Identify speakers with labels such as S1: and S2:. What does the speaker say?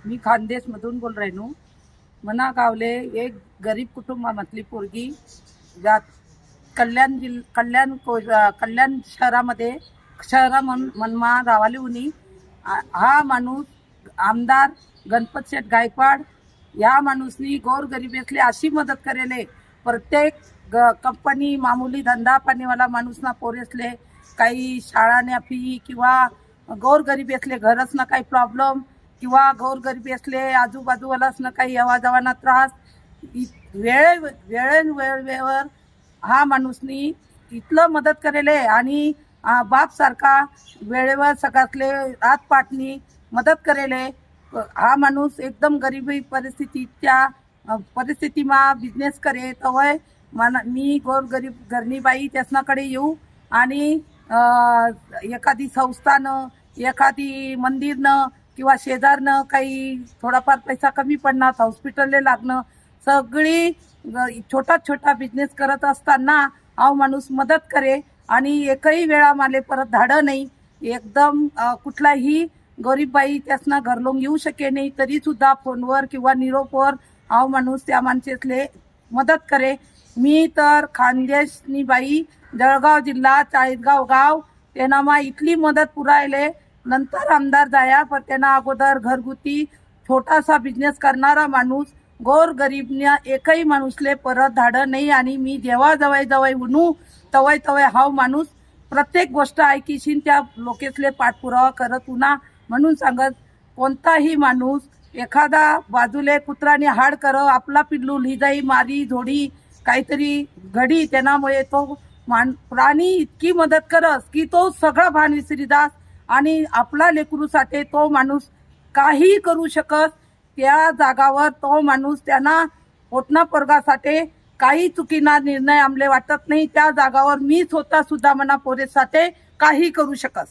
S1: मी खानदेश मधून बोल रहे नु मना गावले एक गरीब कुटुंबामधली पोरगी कल्याण शहरामध्ये मनमा रावाली उनी हा माणूस आमदार गणपत शेठ गायकवाड या माणूसनी गोरगरिबीतले अशी मदत करेले। प्रत्येक कंपनी मामूली धंदा पाणीवाला माणूसना पोरेसले काही शाळाने फी किंवा गोरगरिबीतले घरच ना काही प्रॉब्लेम किंवा गोरगरिबी असले आजूबाजूवालाच ना काही आवाजावाना त्रास वेळेवर हा माणूसनी इतलं मदत करेले आणि बाप सारखा वेळेवर सगळ्यातले हात पाटनी मदत करेले। हा माणूस एकदम गरीबी परिस्थितीमा बिझनेस करे तवय मी गोरगरीब घरनी बाई त्यासनाकडे येऊ आणि एखादी संस्थानं एखादी मंदिरनं किंवा शेजारनं काही थोडाफार पैसा कमी पडणार हॉस्पिटलले लागणं सगळी छोटा बिझनेस करत असताना हा माणूस मदत करे आणि एकही वेळा माले परत धाडं नाही। एकदम कुठलाही गरीब बाई त्यासना घरलोंग येऊ शके नाही तरी सुद्धा फोनवर किंवा निरोपवर हा माणूस त्या माणसेसले मदत करे। मी तर खानदेशनी बाई जळगाव जिल्हा चाळीसगाव गाव त्यांना इतली मदत पुरायले नंतर आमदार जाया पर त्यांना अगोदर घरगुती छोटासा बिझनेस करणारा माणूस गोर गरीबने एकही माणूसले परत धाडं नाही आणि मी जेव्हा जवळ उनू तवय हा माणूस प्रत्येक गोष्ट ऐकीशीन त्या लोकेसले पाठपुरावा करत उना म्हणून सांगत कोणताही माणूस एखादा बाजूले कुत्राने हाड कर आपला पिल्लू लिजाई मारी झोडी काहीतरी घडी त्यामुळे तो प्राणी इतकी मदत करस की तो सगळा भान विसरीदास आणि आपला लेकरूसाठी तो माणूस काही करू शकत। त्या जागावर तो माणूस त्यांना पोटना पोरगासाठी काही चुकीना निर्णय आमले वाटत नाही। त्या जागावर मी स्वतः सुद्धा मना पोरेसाठी काही करू शकस।